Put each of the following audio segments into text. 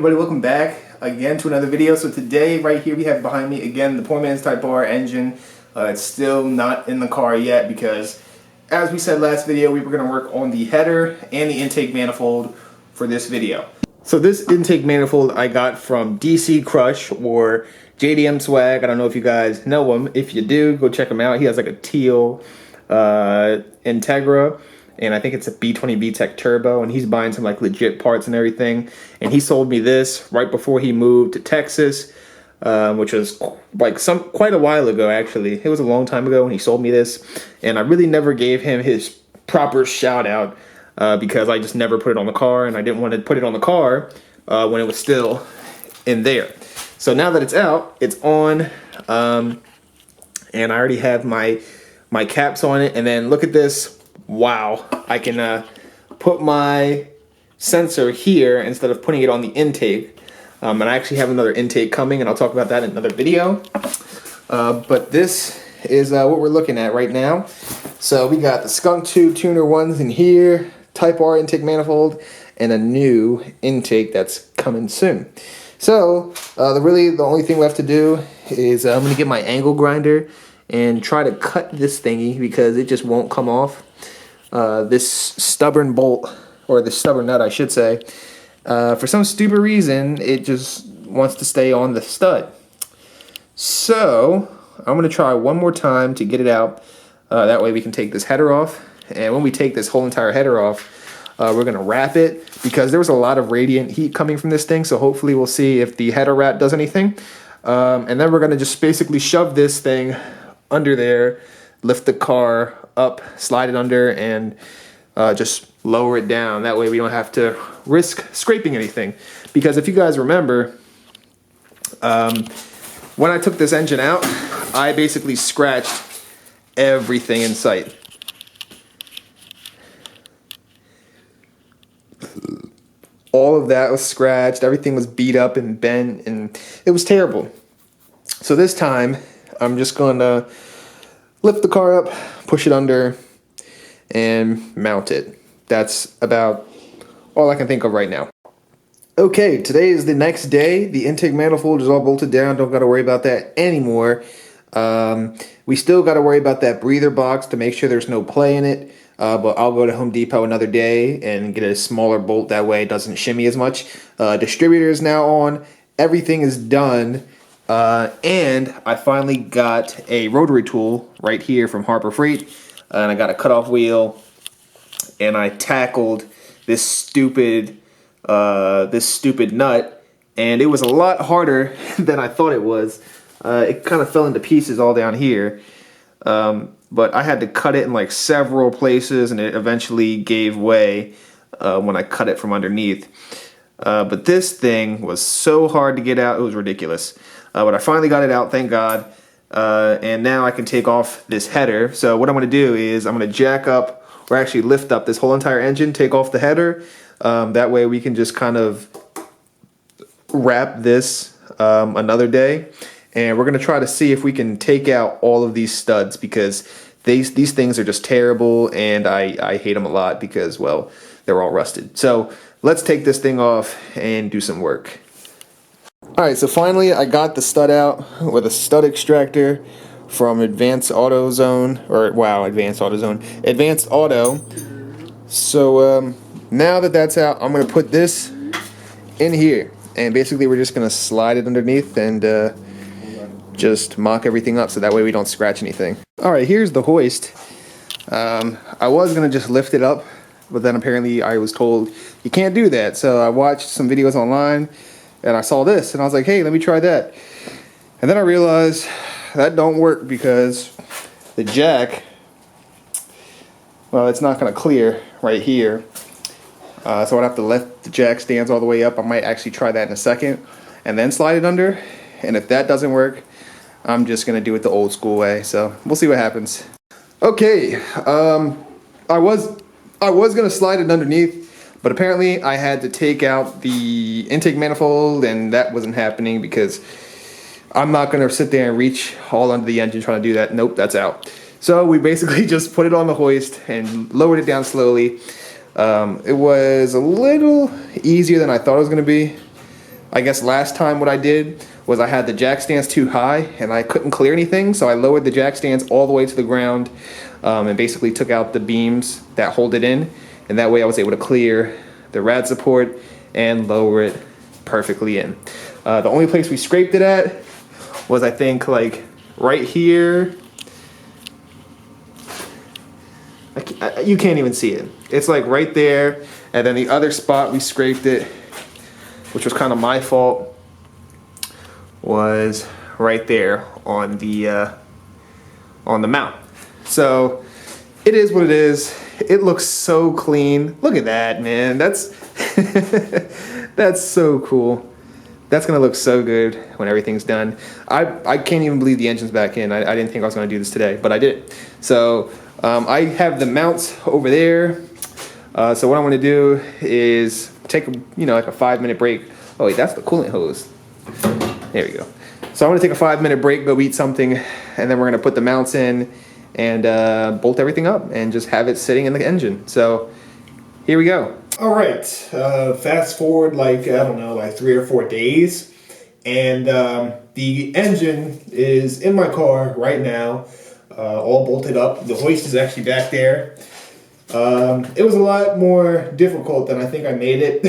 everybody, welcome back again to another video. So today right here we have behind me again the poor man's Type R engine. It's still not in the car yet because as we said last video, we were going to work on the header and the intake manifold for this video. So this intake manifold I got from DC Crush or JDM Swag. I don't know if you guys know him. If you do, go check him out. He has like a teal Integra, and I think it's a B20 VTEC Turbo, and he's buying some like legit parts and everything. And he sold me this right before he moved to Texas, which was like quite a while ago actually. It was a long time ago when he sold me this, and I really never gave him his proper shout out because I just never put it on the car, and I didn't want to put it on the car when it was still in there. So now that it's out, it's on, and I already have my caps on it. And then look at this. Wow, I can put my sensor here instead of putting it on the intake. And I actually have another intake coming, and I'll talk about that in another video. But this is what we're looking at right now. So we got the Skunk Tube Tuner ones in here, Type R intake manifold, and a new intake that's coming soon. So the only thing left to do is I'm gonna get my angle grinder and try to cut this thingy because it just won't come off. This stubborn bolt, or the stubborn nut I should say, for some stupid reason it just wants to stay on the stud. So I'm gonna try one more time to get it out. That way we can take this header off, and when we take this whole entire header off, we're gonna wrap it because there was a lot of radiant heat coming from this thing. So hopefully we'll see if the header wrap does anything, and then we're gonna just basically shove this thing under there, lift the car up, slide it under, and just lower it down. That way we don't have to risk scraping anything. Because if you guys remember, when I took this engine out, I basically scratched everything in sight. All of that was scratched, everything was beat up and bent, and it was terrible. So this time, I'm just going to lift the car up, push it under, and mount it. That's about all I can think of right now. Okay, today is the next day. The intake manifold is all bolted down. Don't got to worry about that anymore. We still got to worry about that breather box to make sure there's no play in it. But I'll go to Home Depot another day and get a smaller bolt. That way it doesn't shimmy as much. Distributor is now on. Everything is done. And I finally got a rotary tool right here from Harbor Freight, and I got a cutoff wheel, and I tackled this stupid nut, and it was a lot harder than I thought it was. It kind of fell into pieces all down here, but I had to cut it in like several places, and it eventually gave way when I cut it from underneath. But this thing was so hard to get out, it was ridiculous. But I finally got it out, thank God. And now I can take off this header. So what I'm going to do is I'm going to jack up, or actually lift up this whole entire engine, take off the header. That way we can just kind of wrap this another day. And we're going to try to see if we can take out all of these studs because these things are just terrible, and I hate them a lot because, well, they're all rusted. So let's take this thing off and do some work. Alright, so finally I got the stud out with a stud extractor from Advanced Auto. So now that that's out, I'm going to put this in here, and basically we're just going to slide it underneath and just mock everything up so that way we don't scratch anything. Alright, here's the hoist. I was going to just lift it up, but then apparently I was told you can't do that. So I watched some videos online, and I saw this, and I was like, hey, let me try that. And then I realized that don't work because the jack, well, it's not going to clear right here. So I'd have to lift the jack stands all the way up. I might actually try that in a second and then slide it under. And if that doesn't work, I'm just going to do it the old school way. So we'll see what happens. Okay, I was going to slide it underneath, but apparently I had to take out the intake manifold, and that wasn't happening because I'm not going to sit there and reach all under the engine trying to do that. Nope, that's out. So we basically just put it on the hoist and lowered it down slowly. It was a little easier than I thought it was going to be. I guess last time what I did was I had the jack stands too high and I couldn't clear anything, so I lowered the jack stands all the way to the ground, and basically took out the beams that hold it in, and that way I was able to clear the rad support and lower it perfectly in. The only place we scraped it at was, I think, like right here. You can't even see it. It's like right there, and then the other spot we scraped it, which was kind of my fault, was right there on the mount. So it is what it is. It looks so clean. Look at that, man. That's that's so cool. That's gonna look so good when everything's done. I can't even believe the engine's back in. I didn't think I was gonna do this today, but I did. So I have the mounts over there. So what I'm gonna do is take like a 5-minute break. Oh wait, that's the coolant hose. There we go. So I'm gonna take a 5-minute break, go eat something, and then we're gonna put the mounts in and bolt everything up and just have it sitting in the engine. So here we go. All right, fast forward like, I don't know, like 3 or 4 days, and the engine is in my car right now, all bolted up. The hoist is actually back there. It was a lot more difficult than I think I made it.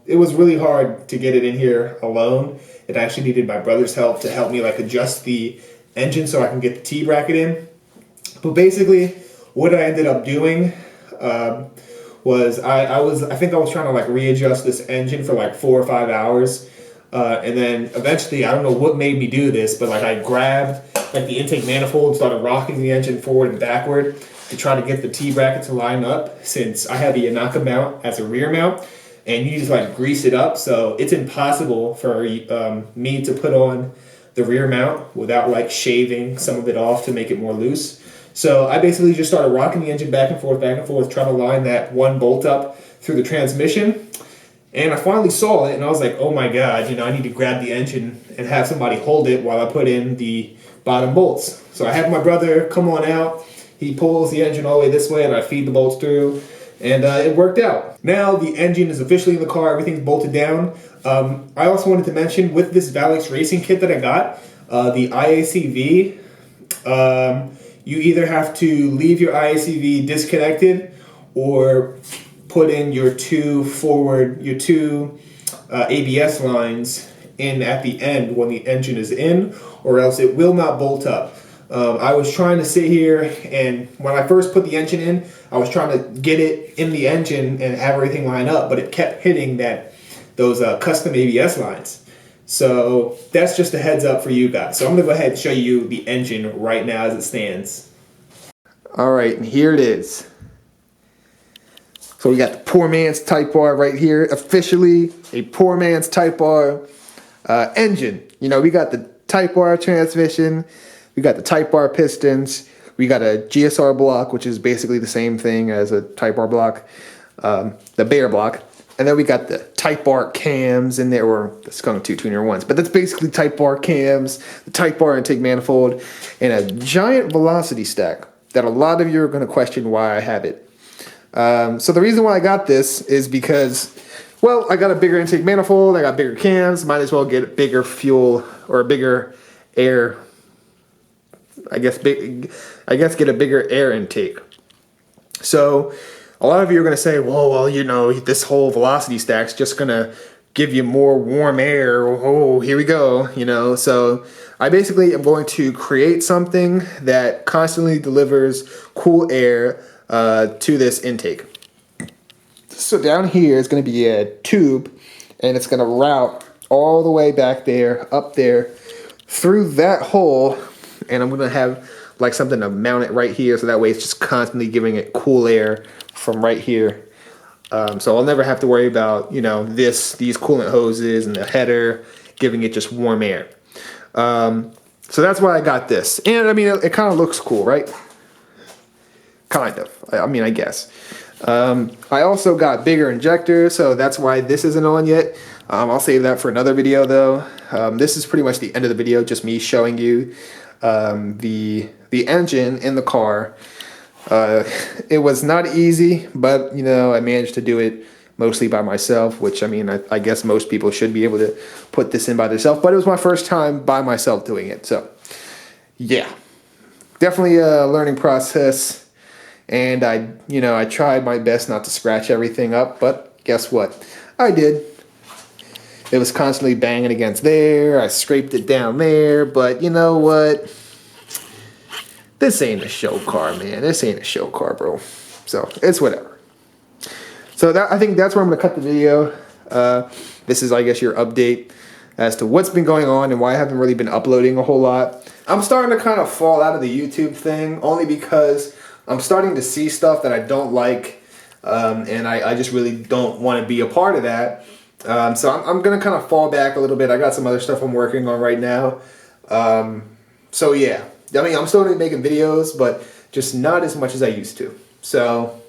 It was really hard to get it in here alone. It actually needed my brother's help to help me like adjust the engine so I can get the T-bracket in. But basically, what I ended up doing was I think I was trying to like readjust this engine for like 4 or 5 hours, and then eventually, I don't know what made me do this, but like I grabbed like the intake manifold and started rocking the engine forward and backward to try to get the T-bracket to line up, since I have the Integra mount as a rear mount, and you just like grease it up, so it's impossible for me to put on the rear mount without like shaving some of it off to make it more loose. So I basically just started rocking the engine back and forth, trying to line that one bolt up through the transmission. And I finally saw it, and I was like, oh my God, I need to grab the engine and have somebody hold it while I put in the bottom bolts. So I have my brother come on out. He pulls the engine all the way this way, and I feed the bolts through, and it worked out. Now the engine is officially in the car. Everything's bolted down. I also wanted to mention, with this Valix Racing kit that I got, the IACV, you either have to leave your IACV disconnected or put in your two ABS lines in at the end when the engine is in, or else it will not bolt up. I was trying to sit here, and when I first put the engine in, I was trying to get it in the engine and have everything line up, but it kept hitting those custom ABS lines. So that's just a heads up for you guys. So I'm gonna go ahead and show you the engine right now as it stands. All right, and here it is. So we got the poor man's Type R right here, officially a poor man's Type R engine. We got the Type R transmission, we got the Type R pistons, we got a GSR block, which is basically the same thing as a Type R block, the Bear block. And then we got the Type R cams in there, or the Skunk 2 tuner ones. But that's basically Type R cams, the Type R intake manifold, and a giant velocity stack that a lot of you are going to question why I have it. So the reason why I got this is because, well, I got a bigger intake manifold, I got bigger cams, might as well get a bigger fuel or a bigger air, I guess get a bigger air intake. So a lot of you are going to say, well, this whole velocity stack's just going to give you more warm air. Oh, here we go, So I basically am going to create something that constantly delivers cool air to this intake. So down here is going to be a tube, and it's going to route all the way back there, up there, through that hole, and I'm going to have like something to mount it right here, so that way it's just constantly giving it cool air from right here. So I'll never have to worry about, these coolant hoses and the header giving it just warm air. So that's why I got this. And I mean, it kind of looks cool, right? Kind of. I guess. I also got bigger injectors, so that's why this isn't on yet. I'll save that for another video though. This is pretty much the end of the video, just me showing you the engine in the car. It was not easy, but I managed to do it mostly by myself, which I mean, I guess most people should be able to put this in by themselves, but it was my first time by myself doing it. So yeah, definitely a learning process. And I tried my best not to scratch everything up, but guess what? I did. It was constantly banging against there. I scraped it down there, but you know what? This ain't a show car, man. This ain't a show car, bro. So it's whatever. So I think that's where I'm gonna cut the video. This is, I guess, your update as to what's been going on and why I haven't really been uploading a whole lot. I'm starting to kind of fall out of the YouTube thing only because I'm starting to see stuff that I don't like, and I just really don't want to be a part of that. So I'm going to kind of fall back a little bit. I got some other stuff I'm working on right now. So yeah, I mean, I'm still going to be making videos, but just not as much as I used to. So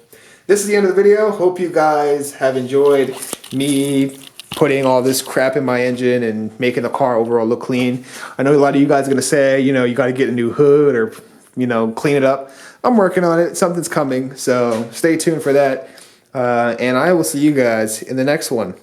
this is the end of the video. Hope you guys have enjoyed me putting all this crap in my engine and making the car overall look clean. I know a lot of you guys are going to say, you got to get a new hood or, clean it up. I'm working on it. Something's coming. So stay tuned for that. And I will see you guys in the next one.